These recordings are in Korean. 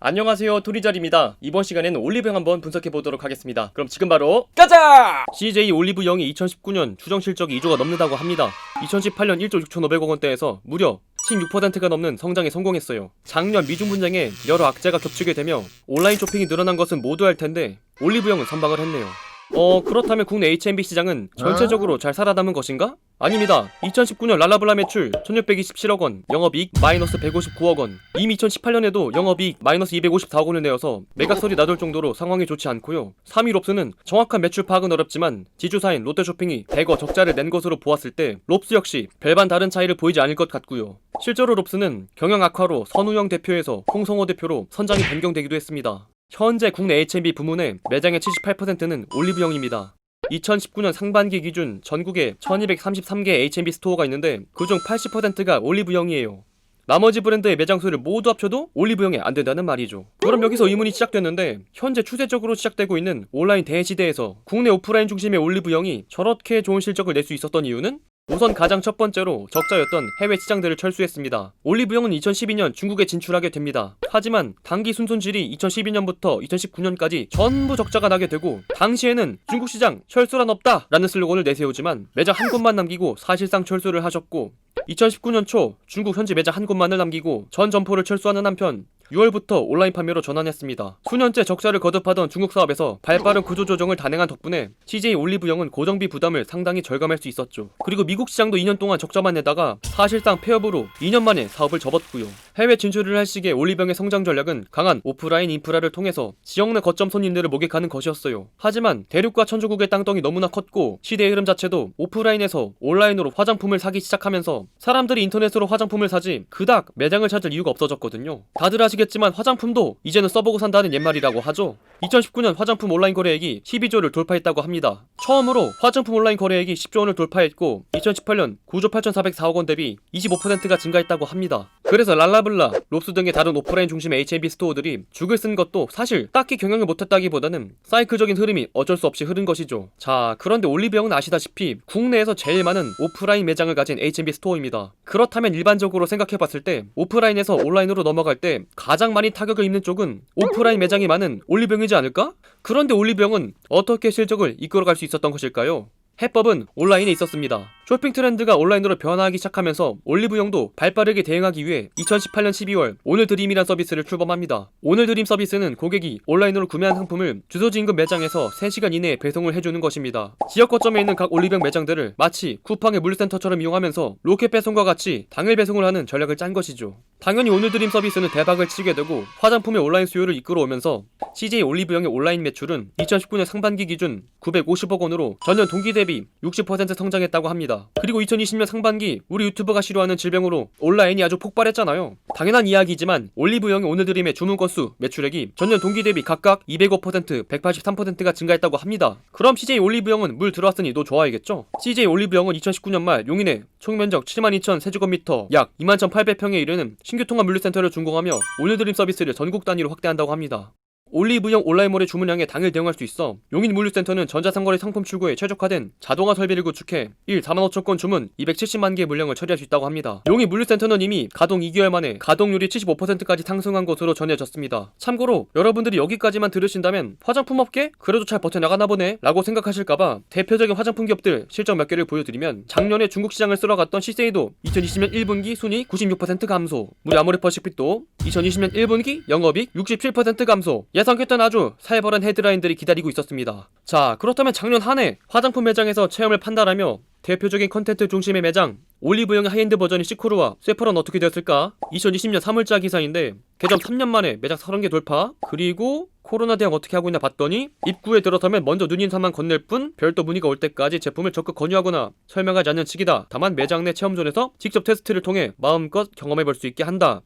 안녕하세요, 토리잘입니다. 이번 시간에는 올리브영 한번 분석해보도록 하겠습니다. 그럼 지금 바로 가자! CJ 올리브영이 2019년 추정 실적이 2조가 넘는다고 합니다. 2018년 1조 6,500억 원대에서 무려 16%가 넘는 성장에 성공했어요. 작년 미중 분쟁에 여러 악재가 겹치게 되며 온라인 쇼핑이 늘어난 것은 모두 알 텐데 올리브영은 선방을 했네요. 그렇다면 국내 H&B 시장은 전체적으로 잘 살아남은 것인가? 아닙니다. 2019년 랄라블라 매출 1627억 원, 영업이익 마이너스 159억 원. 이미 2018년에도 영업이익 마이너스 254억 원을 내어서 매각설이 나돌 정도로 상황이 좋지 않고요. 3위 롭스는 정확한 매출 파악은 어렵지만 지주사인 롯데쇼핑이 대거 적자를 낸 것으로 보았을 때 롭스 역시 별반 다른 차이를 보이지 않을 것 같고요. 실제로 롭스는 경영 악화로 선우영 대표에서 홍성호 대표로 선장이 변경되기도 했습니다. 현재 국내 H&B 부문의 매장의 78%는 올리브영입니다. 2019년 상반기 기준 전국에 1233개 H&B 스토어가 있는데 그중 80%가 올리브영이에요. 나머지 브랜드의 매장 수를 모두 합쳐도 올리브영에 안 된다는 말이죠. 그럼 여기서 의문이 시작됐는데 현재 추세적으로 시작되고 있는 온라인 대시대에서 국내 오프라인 중심의 올리브영이 저렇게 좋은 실적을 낼 수 있었던 이유는? 우선 가장 첫 번째로 적자였던 해외 시장들을 철수했습니다. 올리브영은 2012년 중국에 진출하게 됩니다. 하지만 단기 순손실이 2012년부터 2019년까지 전부 적자가 나게 되고 당시에는 중국 시장 철수란 없다 라는 슬로건을 내세우지만 매장 한 곳만 남기고 사실상 철수를 하셨고 2019년 초 중국 현지 매장 한 곳만을 남기고 전 점포를 철수하는 한편 6월부터 온라인 판매로 전환했습니다. 수년째 적자를 거듭하던 중국 사업에서 발빠른 구조조정을 단행한 덕분에 CJ 올리브영은 고정비 부담을 상당히 절감할 수 있었죠. 그리고 미국 시장도 2년 동안 적자만 내다가 사실상 폐업으로 2년 만에 사업을 접었고요. 해외 진출을 할 시기에 올리브영의 성장 전략은 강한 오프라인 인프라를 통해서 지역 내 거점 손님들을 목격하는 것이었어요. 하지만 대륙과 천조국의 땅덩이 너무나 컸고 시대의 흐름 자체도 오프라인에서 온라인으로 화장품을 사기 시작하면서 사람들이 인터넷으로 화장품을 사지 그닥 매장을 찾을 이유가 없어졌거든요. 다들 아시겠지만 화장품도 이제는 써보고 산다는 옛말이라고 하죠. 2019년 화장품 온라인 거래액이 12조를 돌파했다고 합니다. 처음으로 화장품 온라인 거래액이 10조 원을 돌파했고 2018년 9조 8,404억 원 대비 25%가 증가했다고 합니다. 그래서 랄라블라, 롭스 등의 다른 오프라인 중심의 H&B 스토어들이 죽을 쓴 것도 사실 딱히 경영을 못했다기보다는 사이클적인 흐름이 어쩔 수 없이 흐른 것이죠. 자, 그런데 올리브영은 아시다시피 국내에서 제일 많은 오프라인 매장을 가진 H&B 스토어입니다. 그렇다면 일반적으로 생각해봤을 때 오프라인에서 온라인으로 넘어갈 때 가장 많이 타격을 입는 쪽은 오프라인 매장이 많은 올리브영이지 않을까? 그런데 올리브영은 어떻게 실적을 이끌어갈 수 있었던 것일까요? 해법은 온라인에 있었습니다. 쇼핑 트렌드가 온라인으로 변화하기 시작하면서 올리브영도 발빠르게 대응하기 위해 2018년 12월 오늘 드림이란 서비스를 출범합니다. 오늘 드림 서비스는 고객이 온라인으로 구매한 상품을 주소지 인근 매장에서 3시간 이내에 배송을 해주는 것입니다. 지역 거점에 있는 각 올리브영 매장들을 마치 쿠팡의 물류센터처럼 이용하면서 로켓 배송과 같이 당일 배송을 하는 전략을 짠 것이죠. 당연히 오늘 드림 서비스는 대박을 치게 되고 화장품의 온라인 수요를 이끌어오면서 CJ 올리브영의 온라인 매출은 2019년 상반기 기준 950억 원으로 전년 동기 대비 60% 성장했다고 합니다. 그리고 2020년 상반기 우리 유튜버가 싫어하는 질병으로 온라인이 아주 폭발했잖아요. 당연한 이야기지만 올리브영의 오늘 드림의 주문 건수, 매출액이 전년 동기 대비 각각 205%, 183%가 증가했다고 합니다. 그럼 CJ 올리브영은 물 들어왔으니 너 좋아야겠죠? CJ 올리브영은 2019년 말 용인에 총 면적 72,000 세제곱미터 약 21,800평에 이르는 신규 통합 물류센터를 준공하며 오늘 드림 서비스를 전국 단위로 확대한다고 합니다. 올리브영 온라인몰의 주문량에 당일 대응할 수 있어 용인 물류센터는 전자상거래 상품 출고에 최적화된 자동화 설비를 구축해 45,000건 주문 270만 개의 물량을 처리할 수 있다고 합니다. 용인 물류센터는 이미 가동 2개월 만에 가동률이 75%까지 상승한 것으로 전해졌습니다. 참고로 여러분들이 여기까지만 들으신다면 화장품 업계? 그래도 잘 버텨나가나 보네 라고 생각하실까봐 대표적인 화장품 기업들 실적 몇 개를 보여드리면 작년에 중국 시장을 쓸어갔던 시세이도 2020년 1분기 순이익 96% 감소, 우리 아모레퍼시픽도 2020년 1분기 영업이익 67% 감소, 예상했던 아주 살벌한 헤드라인들이 기다리고 있었습니다. 자, 그렇다면 작년 한 해 화장품 매장에서 체험을 판단하며 대표적인 컨텐츠 중심의 매장 올리브영의 하이엔드 버전인 시코르와 쇠퍼런 어떻게 되었을까? 2020년 3월자 기사인데 개점 3년 만에 매장 30개 돌파. 그리고 코로나 대응 어떻게 하고 있나 봤더니 입구에 들어서면 먼저 눈인사만 건넬 뿐 별도 문의가 올 때까지 제품을 적극 권유하거나 설명하지 않는 측이다. 다만 매장 내 체험존에서 직접 테스트를 통해 마음껏 경험해볼 수 있게 한다.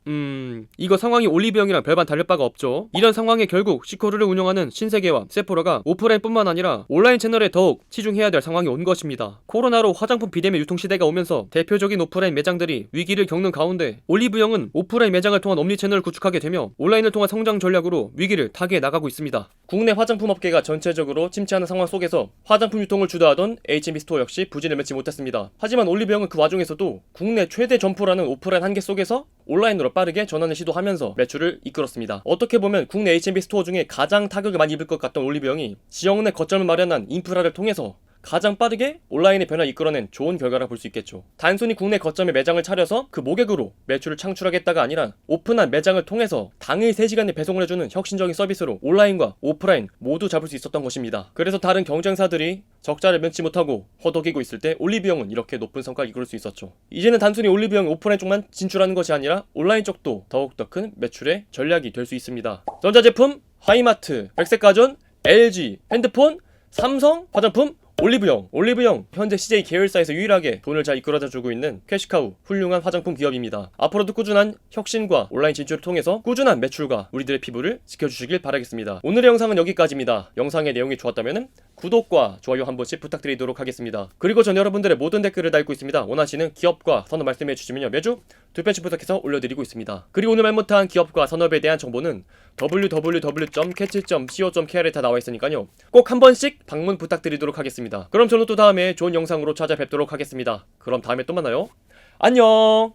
이거 상황이 올리브영이랑 별반 다를 바가 없죠. 이런 상황에 결국 시코르를 운영하는 신세계와 세포라가 오프라인뿐만 아니라 온라인 채널에 더욱 치중해야 될 상황이 온 것입니다. 코로나로 화장품 비대면 유통시대가 오면서 대표적인 오프라인 매장들이 위기를 겪는 가운데 올리브영은 오프라인 매장을 통한 옴니채널을 구축하게 되며 온라인을 통한 성장 전략으로 위기를 타개해 나가고 있습니다. 국내 화장품 업계가 전체적으로 침체하는 상황 속에서 화장품 유통을 주도하던 H&B 스토어 역시 부진을 면치 못했습니다. 하지만 올리브영은 그 와중에서도 국내 최대 점포라는 오프라인 한계 속에서 온라인으로 빠르게 전환을 시도하면서 매출을 이끌었습니다. 어떻게 보면 국내 H&B 스토어 중에 가장 타격을 많이 입을 것 같던 올리브영이 지역 내 거점을 마련한 인프라를 통해서 가장 빠르게 온라인의 변화를 이끌어낸 좋은 결과라 볼 수 있겠죠. 단순히 국내 거점에 매장을 차려서 그 모객으로 매출을 창출하겠다가 아니라 오픈한 매장을 통해서 당일 3시간에 배송을 해주는 혁신적인 서비스로 온라인과 오프라인 모두 잡을 수 있었던 것입니다. 그래서 다른 경쟁사들이 적자를 면치 못하고 허덕이고 있을 때 올리브영은 이렇게 높은 성과를 이끌 수 있었죠. 이제는 단순히 올리브영이 오프라인 쪽만 진출하는 것이 아니라 온라인 쪽도 더욱더 큰 매출의 전략이 될 수 있습니다. 전자제품, 하이마트, 백색가전, LG, 핸드폰, 삼성, 화장품, 올리브영 현재 CJ 계열사에서 유일하게 돈을 잘 이끌어다주고 있는 캐시카우 훌륭한 화장품 기업입니다. 앞으로도 꾸준한 혁신과 온라인 진출을 통해서 꾸준한 매출과 우리들의 피부를 지켜주시길 바라겠습니다. 오늘의 영상은 여기까지입니다. 영상의 내용이 좋았다면 구독과 좋아요 한 번씩 부탁드리도록 하겠습니다. 그리고 전 여러분들의 모든 댓글을 달고 있습니다. 원하시는 기업과 산업 말씀해 주시면요 매주 2편씩 부탁해서 올려드리고 있습니다. 그리고 오늘 말 못한 기업과 산업에 대한 정보는 www.catch.co.kr에 다 나와 있으니까요 꼭 한 번씩 방문 부탁드리도록 하겠습니다. 그럼 저는 또 다음에 좋은 영상으로 찾아뵙도록 하겠습니다. 그럼 다음에 또 만나요. 안녕.